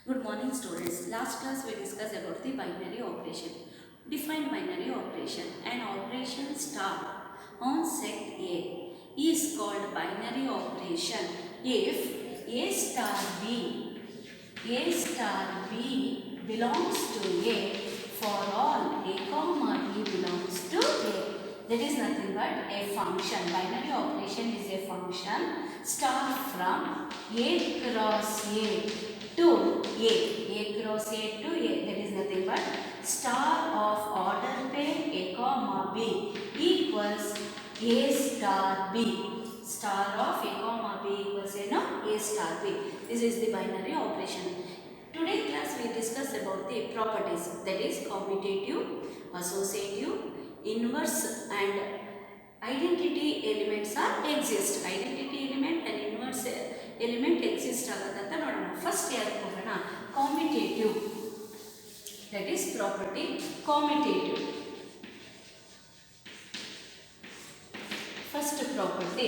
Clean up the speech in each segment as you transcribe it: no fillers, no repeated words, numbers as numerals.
Good morning students. Last class we discussed about the binary operation. Define binary operation. An operation star on set A is called binary operation if A star B belongs to A for all A comma B belongs to A. That is nothing but a function. Binary operation is a function star from A cross A to A cross A to A. That is nothing but star of order pair A comma B equals A star B. Star of A comma B equals A star B. This is the binary operation. Today class we discussed about the properties, that is commutative, associative, inverse and identity elements are exist. Identity element and inverse element exist ಆಗುತ್ತಂತ ನೋಡೋಣ. First ಯಾವ್ದು ಹೋಗೋಣ? Commutative. That is property commutative. First property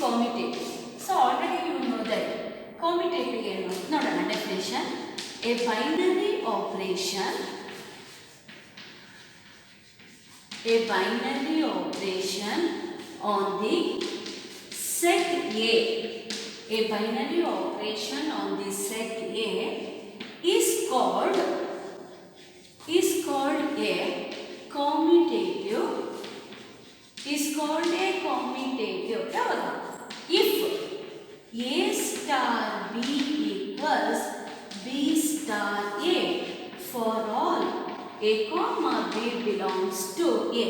commutative. So already you know that commutative ಏನು ನೋಡೋಣ. Definition: a binary operation on the set A. A binary operation on the set A is called a commutative. ಯಾವಾಗ? If A star B equals B star A for all A comma B belongs to A.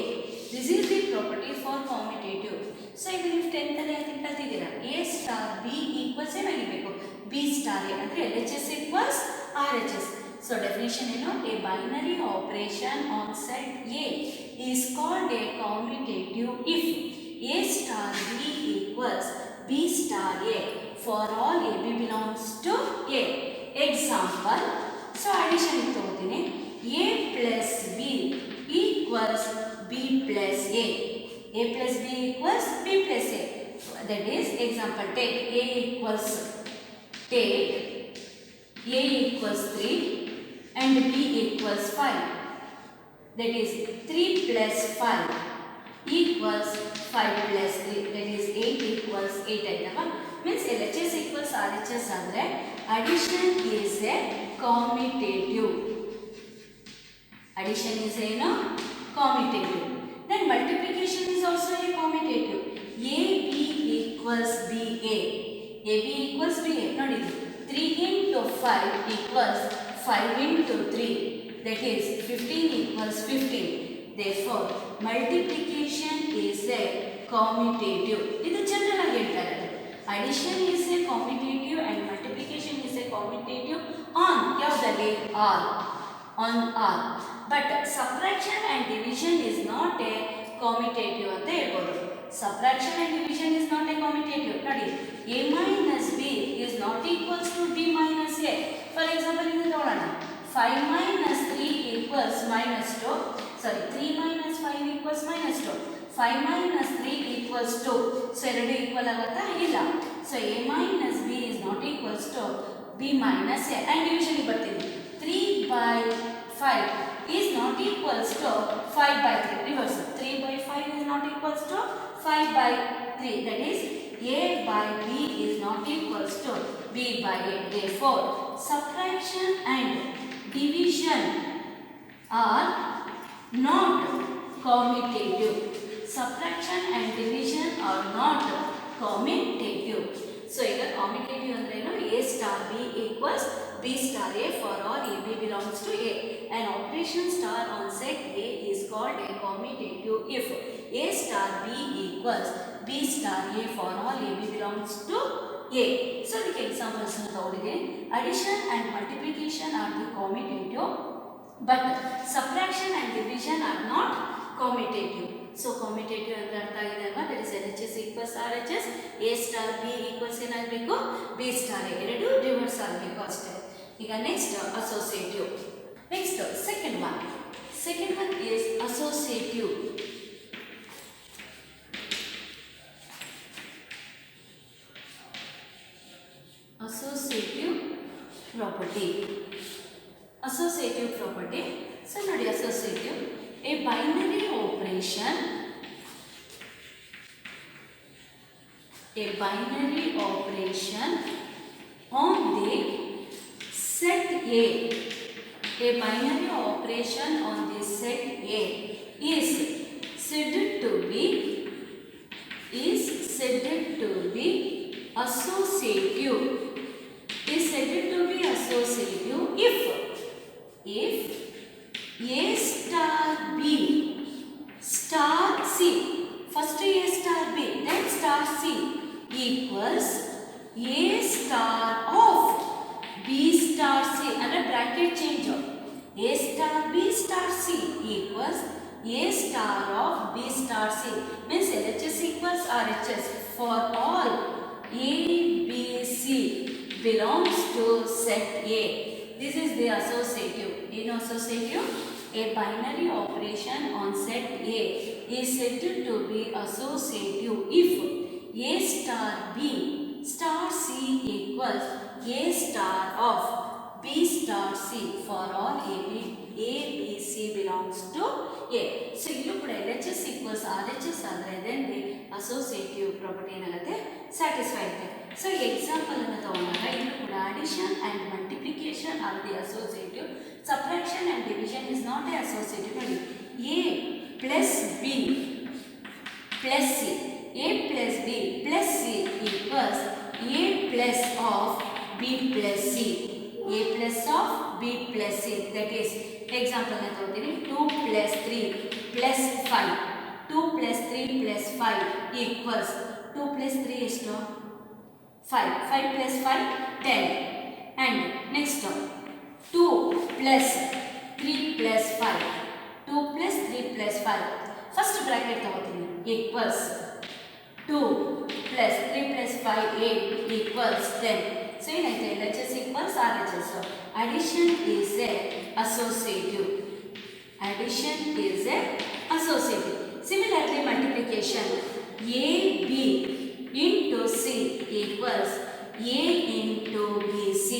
This is the property for commutative. So ಈಗ ನೀವು 10th ಅಲ್ಲಿ ಅದಕ್ಕೆ ಕಲ್ತಿದ್ದೀರಾ. A star B equals ಏನಾಗಿರಬೇಕು? B star A ಅಂದರೆ LHS equals RHS. So definition ಏನು? A binary operation on set A is called a commutative if A star B equals B star A for all A B belongs to A. Example, so addition ತಗೋತೀನಿ. A plus B equals B plus A. A plus B equals B plus A. That is example, take A equals 3 and B equals 5. That is 3 plus 5 equals 5 plus 3. That is 8 equals 8 ಆಯ್ತಲ್ವಾ? Means LHS equals RHS ಅಂದರೆ addition is a commutative. Addition is a commutative. Then multiplication is also a commutative. AB equals BA. AB equals BA. ನೋಡಿ 3 into 5 equals 5 into 3. That is 15 equals 15. Therefore, multiplication is a commutative. ಇದು general ಆಗಿ ಹೇಳ್ತಾರೆ. Addition is a commutative and multiplication is a commutative on ಯಾವುದಲ್ಲಿ? R. On R. But subtraction and division is not a commutative ಅಂತ ಹೇಳ್ಬೋದು. Subtraction and division is not a commutative. ನೋಡಿ, A minus B is not equals to B minus A. For example, ಇದು ನೋಡೋಣ. 5 minus 3 equals minus 2. Sorry, 3 minus 5 equals minus 2. 5 minus 3 equals 2. So, ಎರಡು equal ಆಗುತ್ತಾ? ಇಲ್ಲ. So, A minus B is not equals to B minus A. And division ಬರ್ತೀನಿ. 3 by 5 is not equals to 5 by 3. Reverse. 3 by 5 is not equals to 5 by 3. That is A by B is not equals to B by A. Therefore, subtraction and division are not commutative. Subtraction and division are not commutative. So, ಈಗ commutative ಅಂದ್ರೇನು? A star B equals B star A for all A B belongs to A. An operation star on set A is called a commutative if A star B equals B star A for all A B belongs to A. So, the examples ತಗೊಂಡಿದೆ. Addition and multiplication are the commutative, but subtraction and division are not commutative. So, commutative ಅಂದ್ರೆ ಅರ್ಥ ಆಗಿದೆ ಅಲ್ವಾ? That is LHS equals RHS. A star B equals ಏನಾಗಬೇಕು? B star A. ಎರಡು reverse ಆಗಬೇಕು ಅಷ್ಟೇ. ಈಗ next associative. Next second one is associative. associative property. Associative property. So ನೋಡಿ associative, a binary operation on the set A. A binary operation on the set A is said to be associative. Is said to be associative if A star B star C, first A star B then star C equals A star of B star C, under bracket change of A star B star C equals A star of B star C, means LHS equals RHS for all A, B, C belongs to set A. This is the associative. In associative, a binary operation on set A is said to be associative if A star B star C equals A star of B star C for all A, B, C belongs to A. So you put LHS equals RHS ಆದರೆ then the associative property ಏನಾಗುತ್ತೆ satisfy ಆಗುತ್ತೆ. So example ಅನ್ನು ತಗೊಂಡಾಗ ಇಲ್ಲೂ ಕೂಡ addition and multiplication are the associative, subtraction and division is not the associative. ನೋಡಿ A plus B plus C, A plus B plus C equals A plus of B plus C, A plus of B plus C. That is example na togotini 2 plus 3 plus 5, 2 plus 3 plus 5 equals 2 plus 3 is 5, 5 plus 5 10, and next 2 plus 3 plus 5, 2 plus 3 plus 5 first bracket togotini equals 2 plus 3 plus 5 8 equals 10. So ಏನಾಯ್ತು LHS equals RHS. So addition is a associative. Addition is a associative. Similarly multiplication AB into C equals A into BC.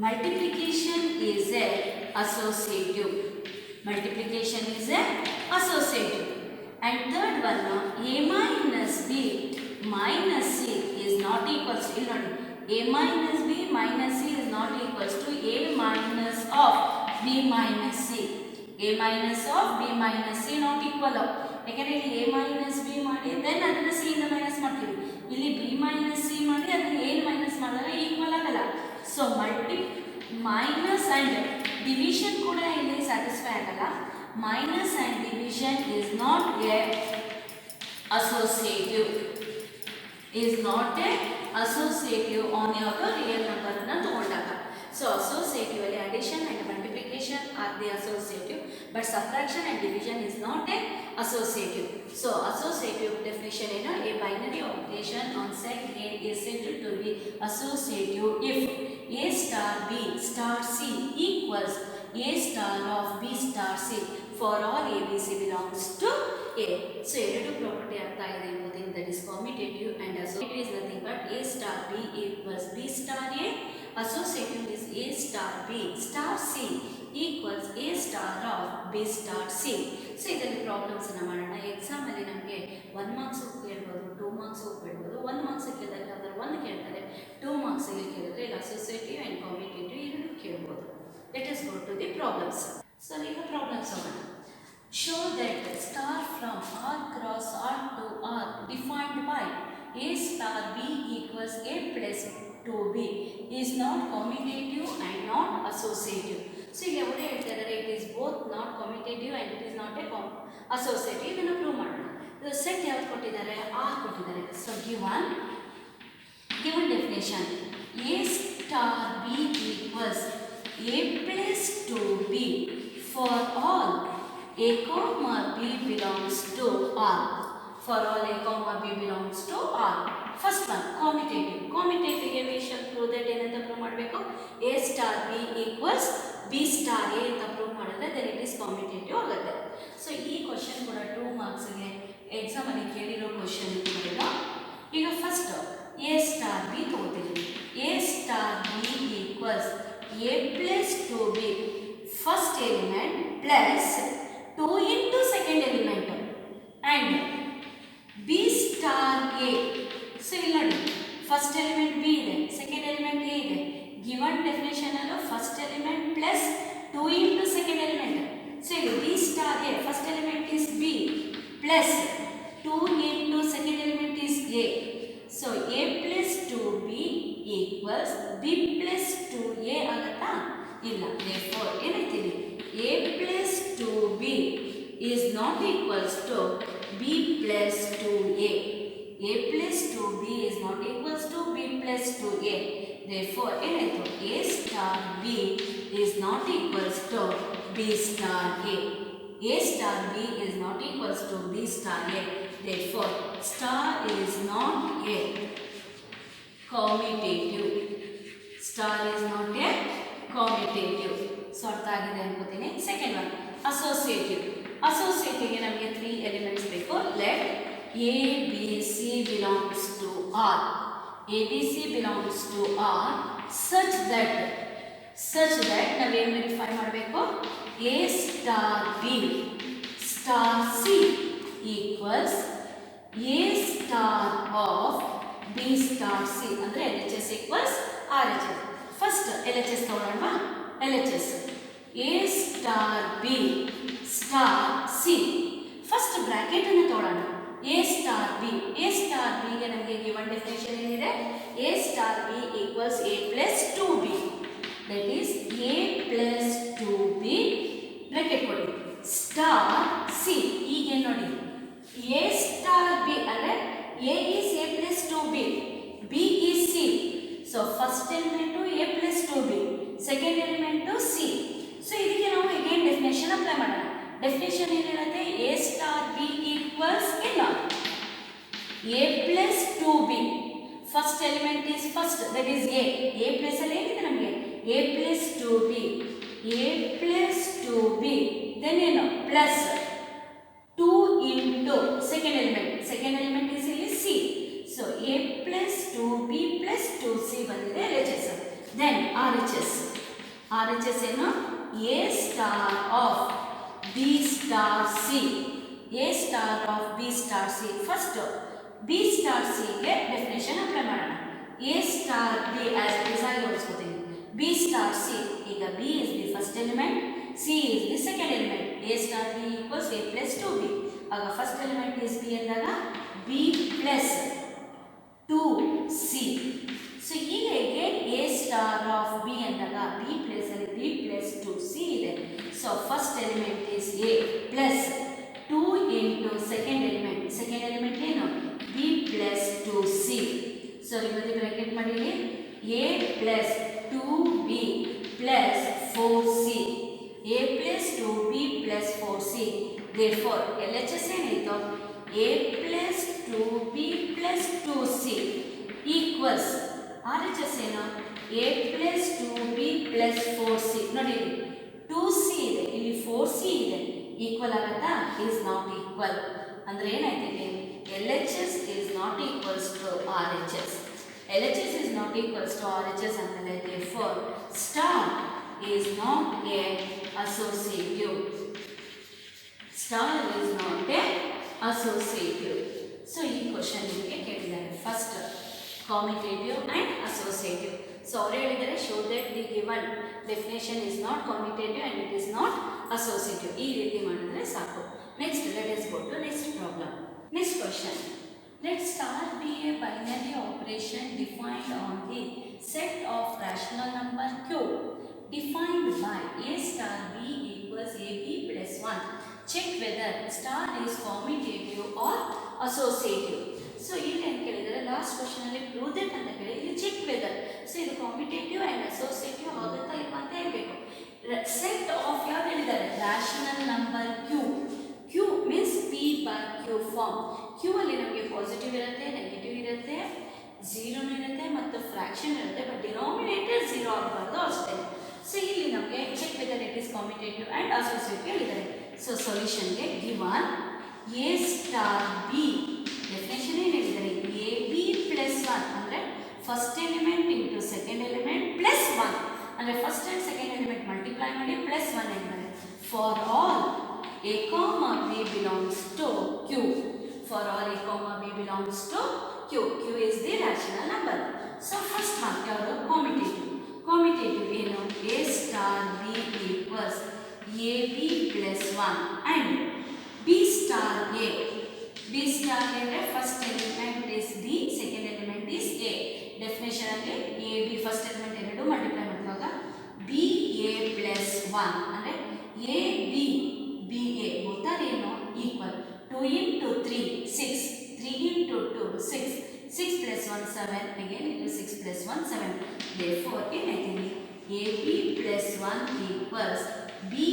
Multiplication is a associative. Multiplication is a associative. And third one, A minus B minus C is not equals to, A minus B minus C is not equals to A minus of B minus C. A minus of B minus C not equal. ಯಾಕಂದರೆ ಇಲ್ಲಿ A minus B ಮಾಡಿ then ಅದನ್ನು C ಇಂದ minus ಮಾಡ್ತೀವಿ, ಇಲ್ಲಿ B minus C ಮಾಡಿ ಅದನ್ನು A minus ಮಾಡಿದ್ರೆ ಈಕ್ವಲ್ ಆಗಲ್ಲ. ಸೊ ಮೈನಸ್ ಆ್ಯಂಡ್ ಡಿವಿಷನ್ ಕೂಡ ಇಲ್ಲಿ ಸ್ಯಾಟಿಸ್ಫೈ ಆಗಲ್ಲ. Minus and division is not a associative. Is not a associative on your real number na ತಗೊಂಡಾಗ. So associative ಅಲ್ಲಿ addition and multiplication are the associative, but subtraction and division is not a associative. So associative definition ಏನು, a binary operation on set A is said to be associative if A star B star C equals A star of B star C for all ABC belongs to A. So ಎರಡು property ಅರ್ಥ ಆಗಿದೆ ಎಂಬುದರಿಂದ that is commutative, and associative is nothing but A star B equals B star A. Associative is A star B star C equals A star of B star C. So ಇದರಲ್ಲಿ problems ಅನ್ನು ಮಾಡೋಣ. Exam ಅಲ್ಲಿ ನಮಗೆ 1 marks ಕೇಳ್ಬೋದು, 2 marks ಕೇಳ್ಬೋದು. 1 marks ಕೇಳಿದಾಗ ಅದರ 1 ಕೇಳ್ತಾರೆ, 2 ಮಾರ್ಕ್ಸ್ ಕೇಳಿದ್ರೆ ಇಲ್ಲಿ ಅಸೋಸಿಯೇಟಿವ್ ಆ್ಯಂಡ್ ಕಾಮಿಟೇಟಿವ್ ಎರಡು ಕೇಳ್ಬೋದು. Let us go to the problems. So ಈಗ ಪ್ರಾಬ್ಲಮ್ಸ್ ಹೋಗೋಣ. Show that star from R cross R to R defined by A star B equals A plus 2B is not commutative and not associative. So ಇಲ್ಲಿ ಅವರು ಹೇಳ್ತಾ ಇದ್ದಾರೆ it is both not commutative and it is not a associative. ಇದನ್ನು prove ಮಾಡೋಣ. ಇದು set ಯಾವ್ದು ಕೊಟ್ಟಿದ್ದಾರೆ, R ಕೊಟ್ಟಿದ್ದಾರೆ. So given definition A star B equals A plus 2B for all A comma B belongs to R. For all A comma B belongs to R. First one, commutative. Commutative we shall prove that ಏನಂತ prove ಮಾಡಬೇಕು, A star B equals B star A ಅಂತ prove ಮಾಡಿದ್ರೆ then it is commutative ಆಗುತ್ತೆ. So ಈ question ಕೂಡ 2 ಮಾರ್ಕ್ಸ್ಗೆ ಎಕ್ಸಾಮಲ್ಲಿ ಕೇಳಿರೋ question. ಈಗ first A star B ತಗೋತೀವಿ. A a plus 2b first element plus 2 into second element and b star a. So ಇಲ್ಲಿ ನೋಡಿ ಫಸ್ಟ್ ಎಲಿಮೆಂಟ್ b ಇದೆ, ಸೆಕೆಂಡ್ ಎಲಿಮೆಂಟ್ a ಇದೆ. ಗಿವನ್ ಡೆಫಿನೇಷನ್ ಅಲ್ಲೂ first element plus 2 into second element. So ಇಲ್ಲಿ b star a first element is b plus 2 into second element is a. So a plus 2b equals b plus 2a ಆಗುತ್ತಾ? ಇಲ್ಲ. Therefore ಏನೈತಿದೆ? a plus 2b is not equals to b plus 2a. a plus 2b is not equals to b plus 2a. Therefore ಏನಾಯ್ತು? a star b is not equals to b star a. a star b is not equals to b star a. Therefore star is not a commutative. Star is not a commutative. So ಅರ್ಥ ಆಗಿದೆ ಅನ್ಕೋತೀನಿ. Second one associative. ಅಸೋಸಿಯೇಟಿವ್ಗೆ ನಮಗೆ 3 elements ಬೇಕು. Let A B C belongs to R. A B C belongs to R such that ನಾವೇನು verify ಮಾಡಬೇಕು? A star B star C equals A star of B star C. ಅಂದರೆ L H S equals R H S. First L H S ತಗೊಳ್ಳೋಣ. L H S A star B star C. First bracket ಅನ್ನು ತಗೊಳ್ಳೋಣ. A star B. A star ಬಿಗೆ ನಮಗೆ given definition ಏನಿದೆ? A star B equals A plus 2b. That is A plus 2b bracket ಕೊಡಿ star C. ಈಗ ನೋಡಿ A star B ಅಂದರೆ A is A plus 2b, B is C. So first element A plus 2b, second element C. So ಇದಕ್ಕೆ ನಾವು again definition apply ಮಾಡೋಣ. Definition ಏನಿರುತ್ತೆ? A star B equals ಇಲ್ಲ A plus 2b. First element is first, that is A. A plus ಅಲ್ಲಿ ಏನಿದೆ ನಮಗೆ? A plus 2b, A plus 2b then ಏನು? Plus 2 into second element. Second element is ಇಲ್ಲಿ C. So A plus 2b plus 2c ಬಂದಿದೆ L H S. Then R H S. R H S ಏನು? A star of B star C. A star of B star C. First B star ಸಿಗೆ definition apply ಮಾಡೋಣ. A star B as it is ಆಗಿ ಓದಿಸ್ಕೋತೀನಿ. B star C. ಈಗ B is the first element, C is the second element. A star B equals A plus 2b. ಆಗ first element is B ಅಂದಾಗ B plus 2c. So ಈಗ A star of B ಅಂದಾಗ B plus ಅಲ್ಲಿ B plus 2c ಇದೆ. So first element is A plus 2 into second element. Second element ಏನು? B plus 2c. So ಇವತ್ತು bracket ಮಾಡಿರಿ A plus 2b plus 4c. A plus 2b plus 4c. Therefore L H S ಏನಾಯಿತು? A plus 2b plus 2c equals R H S ಏನು? A plus 2b plus 4c. ನೋಡಿ 2c ಇದೆ, ಇಲ್ಲಿ 4c ಇದೆ. Equal ಆಗುತ್ತಾ? Is not equal. ಅಂದರೆ ಏನಾಯ್ತಿದೆ? L H S is not equals to R H S. L H S is not equals to R H S ಅಂದರೆ therefore star is not a associative. Star is not a associative. So ಈ question ನಿಮಗೆ ಕೇಳಿದ್ದಾರೆ. First commutative and associative. So ಅವರು ಹೇಳಿದ್ದಾರೆ show that the given definition is not commutative and it is not associative. ಈ ರೀತಿ ಮಾಡಿದ್ರೆ ಸಾಕು. Next let us go to next problem. Next question. Let star be a binary operation defined on the set of rational number q defined by a star b equals ab plus 1. Check whether star is commutative or associative. So ಇಲ್ಲಿ ಏನು ಕೇಳಿದರೆ last question ಅಲ್ಲಿ prove that ಅಂತ ಕೇಳಿ ಇಲ್ಲಿ check whether. So ಇದು commutative and associative ಆಗುತ್ತಾ ಇಲ್ವಾ ಅಂತ ಹೇಳ್ಬೇಕು. ಸೆಟ್ ಆಫ್ ಯಾವ್ದು ಹೇಳಿದ್ದಾರೆ? Rational number Q. Q means P by Q form. Q ಅಲ್ಲಿ ನಮಗೆ ಪಾಸಿಟಿವ್ ಇರುತ್ತೆ, ನೆಗೆಟಿವ್ ಇರುತ್ತೆ, ಝೀರೋನೂ ಇರುತ್ತೆ ಮತ್ತು ಫ್ರಾಕ್ಷನ್ ಇರುತ್ತೆ. ಬಟ್ ಡಿನಾಮಿನೇಟರ್ ಝೀರೋ ಆಗಬಾರ್ದು ಅಷ್ಟೇ. ಸೊ ಇಲ್ಲಿ ನಮಗೆ check whether it is competitive and associative ಹೇಳಿದ್ದಾರೆ. ಸೊ ಸೊಲ್ಯೂಷನ್ಗೆ given A star B definition ಏನು ಹೇಳಿದ್ದಾರೆ? ಎ ಬಿ ಪ್ಲಸ್ 1 ಅಂದರೆ first element into second element plus 1. ಅಂದರೆ first and second element multiply ಮಾಡಿ ಪ್ಲಸ್ 1 ಎಂದರೆ for all a comma b belongs to q. For all a comma b belongs to q. Q is the rational number. So first one ಯಾವುದು commutative. Commutative ಏನು a star b equals ab plus 1 and b star a. b star a ಅಂದರೆ first element is b, second element is a. Definition ಅಲ್ಲಿ ab first element ಎರಡು multiply ಮಾಡುವಾಗ b a plus 1 ಅಂದರೆ a b b a both are equal. 2 into 3 6, 3 into 2 6, 6 plus 1 7, again into 6 plus 1 7. Therefore anything ab plus 1 equals ba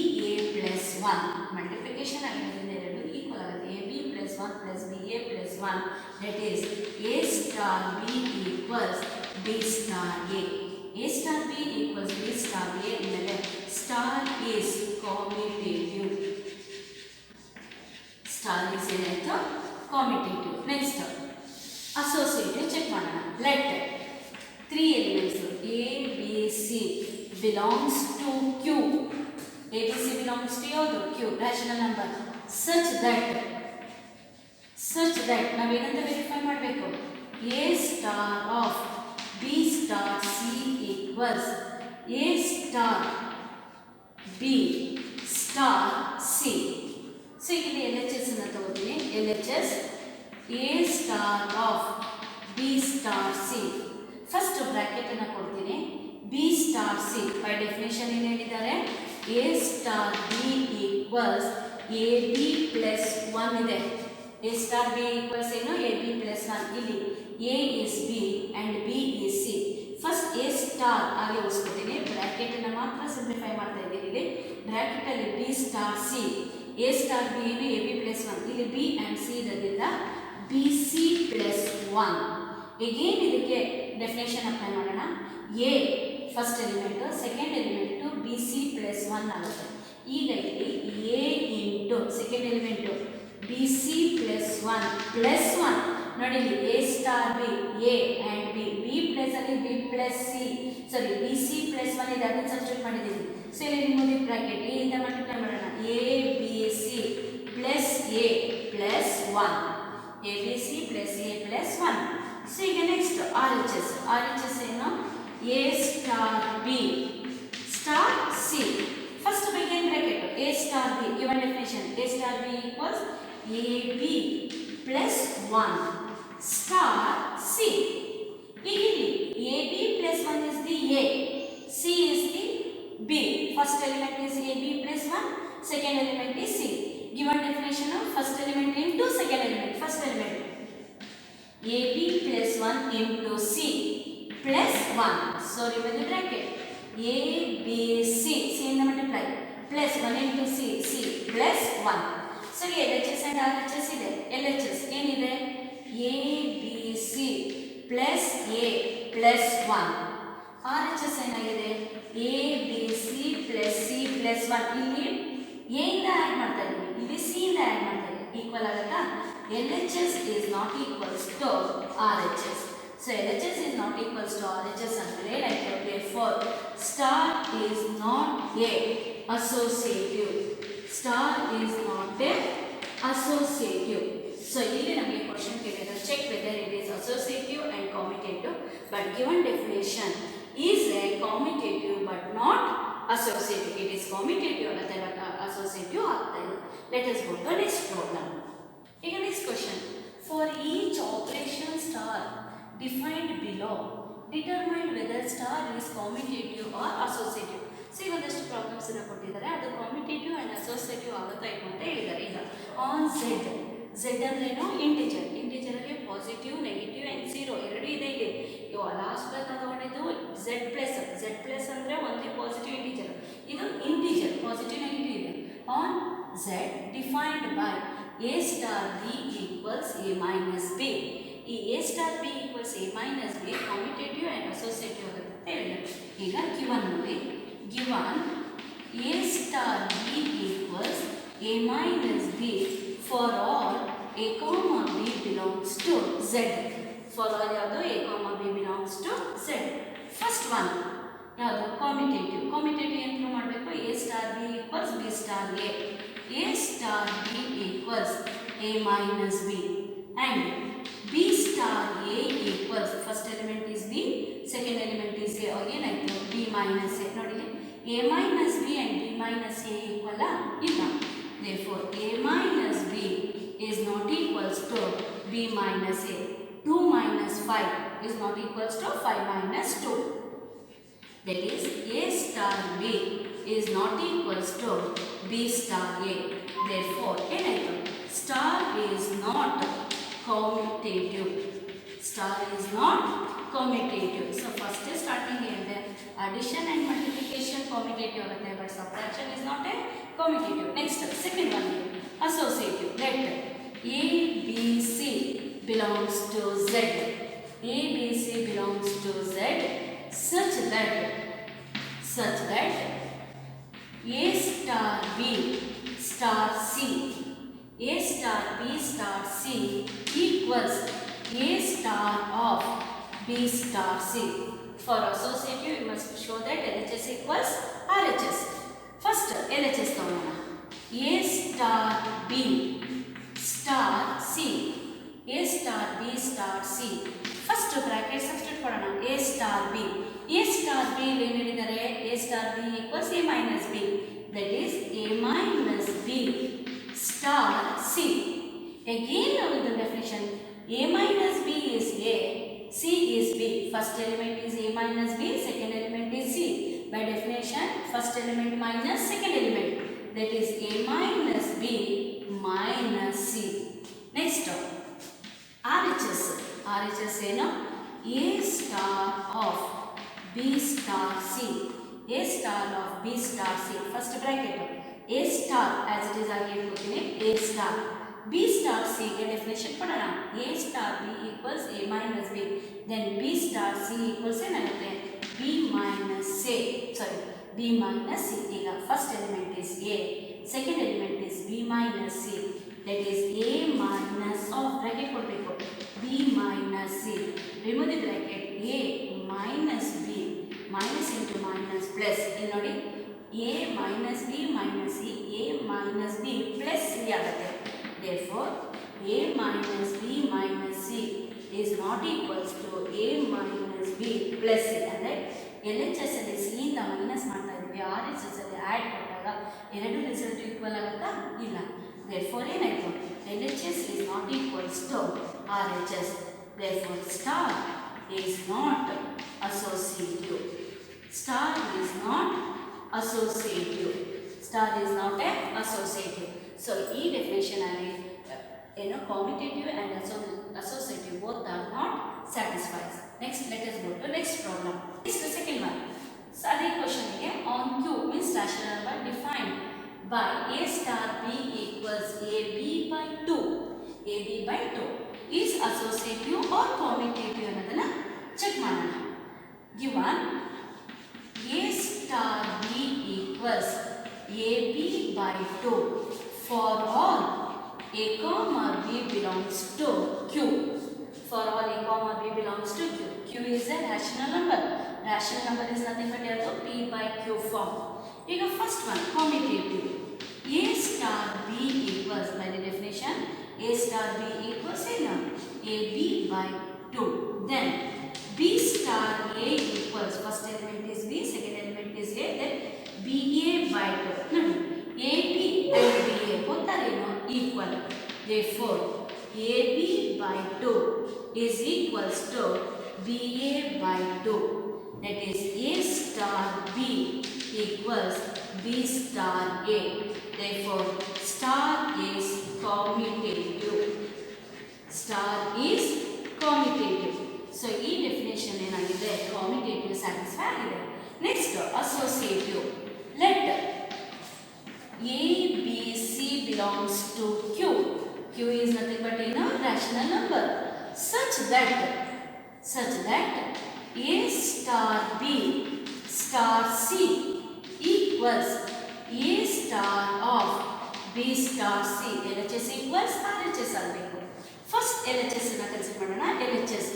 plus 1. Multiplication ಆಗಿರೋದ್ರಿಂದ ಎರಡು equal ಆಗುತ್ತೆ. ab plus 1 plus ba plus 1, that is a star b equals b star a. a star b equals b star a ಅಂದರೆ star is commutative. Star is ಏನಾಯಿತು commutative. Next associative check ಮಾಡೋಣ. Let 3 elements a b c belongs to q. a b c belongs to ಯಾವುದು q, rational number, such that ನಾವೇನಂತ verify ಮಾಡಬೇಕು a star of b star c equals a star b star c. So ಇಲ್ಲಿ LHS ಅನ್ನು ತಗೋತೀನಿ. LHS a star of b star c. First bracket ಅನ್ನು ಕೊಡ್ತೀನಿ. b star c by definition ಏನು ಹೇಳಿದ್ದಾರೆ a star b equals ab plus 1 ಇದೆ. a star b equals ಏನು ab plus 1. ಇಲ್ಲಿ a is b and b is c. First a star ಆಗಿ ಉಳಿಸ್ಕೊತೀನಿ. Bracket ಅನ್ನು ಮಾತ್ರ ಸಿಂಪ್ಲಿಫೈ ಮಾಡ್ತಾ ಇದ್ದೀನಿ. ಇಲ್ಲಿ ಬ್ರಾಕೆಟ್ ಅಲ್ಲಿ b star c, a star b ಏನು ab plus 1, ಇಲ್ಲಿ b and c ಇರೋದ್ರಿಂದ bc plus 1. again ಇದಕ್ಕೆ ಡೆಫಿನೇಷನ್ ಅಪ್ಲೈ ಮಾಡೋಣ. a first element, second element bc plus 1 ಆಗುತ್ತೆ. ಈಗ ಇಲ್ಲಿ a into second element bc plus 1 ನೋಡಿ ಇಲ್ಲಿ a star b a and b, b plus ಅಲ್ಲಿ b plus c, ಸಾರಿ bc plus 1 ಇದೆ, ಅದನ್ನು ಸಬ್ಸ್ಟಿಟ್ಯೂಟ್ ಮಾಡಿದ್ದೀವಿ. ಸೊ ಇಲ್ಲಿ ನಿಮ್ಮದು ಬ್ರಾಕೆಟ್ a ಇಂದ ಮಲ್ಟಿಪ್ಲೈ ಮಾಡೋಣ. a b c plus a plus 1, a b c plus a plus 1. So ಈಗ next RHS ಏನು a star b star c. First begin bracket a star b, given definition a star b equals ab plus 1 star c. ಇಲ್ಲಿ ab plus 1 is the a, c is the b. First element is ab plus 1, second element is c. Given definition of first element into second element. First element ab plus 1 into c plus 1. So remove the bracket. a b c, c in the multiply, plus 1 into c, c plus 1. So LHS and RHS ಇದೆ. LHS ಏನಿದೆ a b c plus a plus 1. RHS ಏನಾಗಿದೆ a b c plus c plus 1. ಇಲ್ಲಿ a ಇಂದ add ಮಾಡ್ತಾ ಇದ್ದೀವಿ, ಇಲ್ಲಿ c ಇಂದ add ಮಾಡ್ತಾ ಇದ್ದೀವಿ. ಈಕ್ವಲ್ ಆಗುತ್ತಾ? LHS is not equals to RHS. So LHS is not equals to RHS ಅಂದರೆ like therefore star is not a associative. Star is not a associative. So ಇಲ್ಲಿ ನಮಗೆ ಕ್ವೆಶ್ಚನ್ ಕೇಳಿದ್ರೆ check whether it is associative and commutative, but given definition is a commutative but not associative. It is commutative ಅಥವಾ associative ಆಗ್ತಾ ಇದೆ. Let us go to the next problem. ಈಗ next question. For each operation star defined below, determine whether star is commutative or associative. So ಈಗ ಒಂದಷ್ಟು problems ಅನ್ನು ಕೊಟ್ಟಿದ್ದಾರೆ, ಅದು commutative and associative ಆಗುತ್ತಾ ಇಲ್ಲ ಅಂತ ಹೇಳಿದ್ದಾರೆ. ಈಗ ಆನ್ ಝೆಡ್ ಅಂದ್ರೇನು ಇಂಟಿಜರಲ್ಲಿ ಪಾಸಿಟಿವ್, ನೆಗೆಟಿವ್ ಆ್ಯಂಡ್ ಝೀರೋ ಎರಡು ಇದೆ. ಇಲ್ಲಿ ಲಾಸ್ಟ್ ಕ್ಲಾಸ್ ತಗೊಂಡಿದ್ದು ಝೆಡ್ ಪ್ಲಸ್ ಅಂದರೆ ಒಂದೇ ಪಾಸಿಟಿವ್ ಇಂಟಿಜರ್, ಇದು ಇಂಟಿಜರ್ ಪಾಸಿಟಿವ್ ನೆಗೆಟಿವ್ ಇದೆ. On Z defined by a star b equals a minus b. ಈ a star b equals a minus b commutative and associative ಆಗುತ್ತೆ ಅಂತ ಹೇಳಿದ್ದಾರೆ. ಈಗ ಗಿವನ್ ನೋಡಿ, given a star b equals a minus b for all a comma b belongs to z. For all ಯಾವುದು a comma b belongs to z. First one ಯಾವುದು commutative. Commutative ಏನು prove ಮಾಡಬೇಕು? A star B equals B star A star B equals A minus B and B star A equals first element is B, second element is A. ಅವಾಗ ಏನಾಯಿತು? B minus A. ನೋಡಿ, A minus B and B minus A equal ಇಲ್ಲ. therefore a minus b is not equals to b minus a. 2 minus 5 is not equals to 5 minus 2. That is a star b is not equals to b star a. Therefore star is not commutative. Star is not commutative. So first is starting here, then addition and multiplication commutative agutte, but subtraction is not a commutative. Next second one, associative. Let a b c belongs to z. A b c belongs to z such that a star b star c, a star b star c equals a star of b star c. For associative, you must show that LHS equals RHS. First LHS ತಗೊಳ್ಳೋಣ. A star b star c, a star b star c. First bracket substitute ಕೊಡೋಣ. A star b ಏನು ಹೇಳಿದ್ದಾರೆ? A star b equals a minus b. That is a minus b star c. Again now with the definition, a minus b is a, c is b. First element is a minus b, second element is c. By definition, first element minus second element, that is a minus b minus c. Next RHS ಏನು? a star of b star c, a star of b star c. First bracket a star as it is ಆಗಿ ಇಟ್ಕೊತೀನಿ, a star b star c ಗೆ definition ಕೊಡೋಣ. a star b equals a minus b, then b star c equals ಏನಾಗುತ್ತೆ? b minus c. ಈಗ first element is a, second element is b minus c, that is a minus of bracket ಕೊಡಬೇಕು, b minus c. remove the bracket, a minus b, minus into minus plus. ಇಲ್ಲಿ ನೋಡಿ, a minus b minus c, a minus b plus c ಆಗುತ್ತೆ. Therefore a minus b minus c is not equals to a minus b plus c. ಅಂದರೆ LHS ಅಲ್ಲಿ c ಇಂದ minus ಮಾಡ್ತಾ ಇದ್ದೀವಿ, RHS ಅಲ್ಲಿ add ಕೊಟ್ಟಾಗ ಎರಡು ರಿಸಲ್ಟ್ ಈಕ್ವಲ್ ಆಗುತ್ತಾ? ಇಲ್ಲ. Therefore ಏನಾಯಿತು? LHS is not equals to RHS. Therefore star is not associative. Star is not associative. Star is not a associative. So ಈ ಡೆಫಿನೇಷನ್ ಅಲ್ಲಿ commutative and associative both are not satisfied. Next, let us go to next problem. This is the second one. So ಅದೇ question ಗೆ on Q means rational number defined by a star b equals ab by 2. ab by 2 is associative or commutative ಅನ್ನೋದನ್ನ check ಮಾಡೋಣ. Given a star b equals ab by 2 for all a comma b belongs to q. For all a comma b belongs to q. Q is a rational number. Rational number is nothing but p by q form. Take a first one, commutative. A star b equals, by the definition, a star b equals ab by 2. Then b star a equals, first element is b, second element is a, then ba by 2. ab and ba both are equal. Therefore ab by 2 is equals to ba by 2. That is a star b equals b star a. Therefore star is commutative. Star is commutative. So ಈ definition ಏನಾಗಿದೆ? commutative satisfy ಆಗಿದೆ. Next associative. Let a b c belongs to q. Q is nothing but rational number such that a star b star c equals a star of b star c. LHS equals RHS ಆಗಬೇಕು. First LHS ಅನ್ನು consider ಮಾಡೋಣ. LHS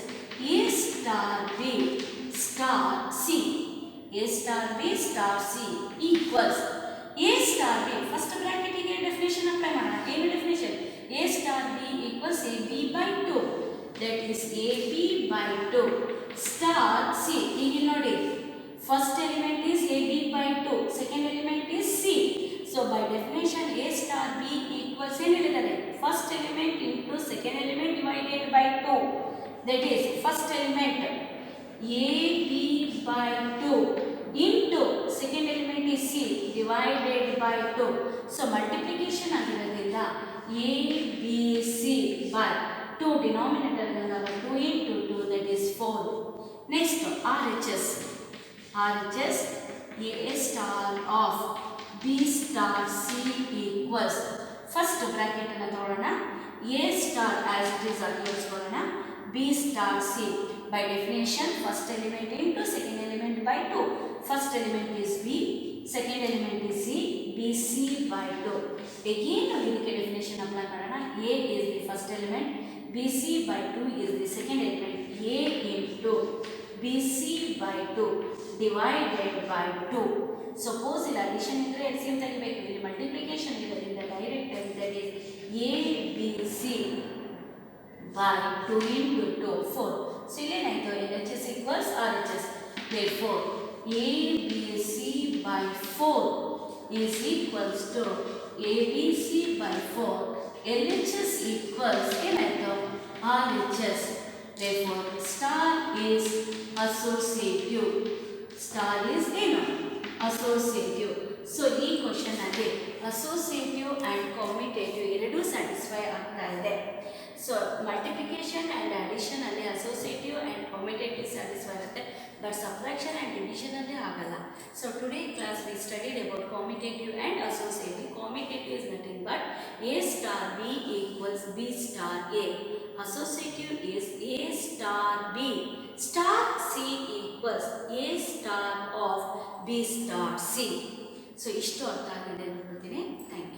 a star b star c, a A star B star C equals A star B. First bracket ಗೆ definition apply ಮಾಡೋಣ. ಏನು definition? A star B equals AB by 2. That is AB by 2 star C. ಈಗ ಇಲ್ಲಿ ನೋಡಿ, first element is AB by 2, second element is C. So by definition A star B equals ಏನು ಹೇಳಿದ್ದಾರೆ? First element into second element divided by 2. That is first element AB by 2 into second element is C divided by 2. So multiplication ಆಗಿರೋದ್ರಿಂದ ABC by 2 denominator ನಾವು 2 into 2 that is 4. Next RHS. RHS A star of B star C equals first bracket ಅನ್ನು ತಗೊಳ್ಳೋಣ. A star as it is ಅಲ್ಲಿರಿಸ್ಕೊಳ್ಳೋಣ. B star C by definition first element into second element by 2. First element is B, second element is C, BC by 2. Again ಇದಕ್ಕೆ definition apply ಮಾಡೋಣ. A is the first element, BC by 2 is the second element. A into BC by 2 divided by 2. Suppose ಇಲ್ಲಿ addition ಇದ್ರೆ LCM ತೆಗಿಬೇಕು, ಇಲ್ಲಿ multiplication ಇರೋದ್ರಿಂದ direct that is ABC by 2 into 2 4. So ಇಲ್ಲಿ ಏನಾಯ್ತು? LHS equals RHS. Therefore ABC by 4 is equals to ABC by 4. LHS equals ಏನಾಯ್ತು? RHS. Therefore star is associative. Star is ಏನು? Associative. So ಈ question ಅಲ್ಲಿ associative and commutative ಎರಡೂ satisfy ಆಗ್ತಾ ಇದೆ. So multiplication and addition ಅಲ್ಲಿ associative and commutative satisfy ಆಗುತ್ತೆ, but subtraction and division ಅಲ್ಲಿ ಆಗಲ್ಲ. So today class we studied about commutative and associative. Commutative is nothing but A star B equals B star A. Associative is A star B star C equals A star of B star C. ಸೊ ಇಷ್ಟು ಅರ್ಥ ಆಗಿದೆ ಅನ್ಕೊಳ್ತೀನಿ. Thank you.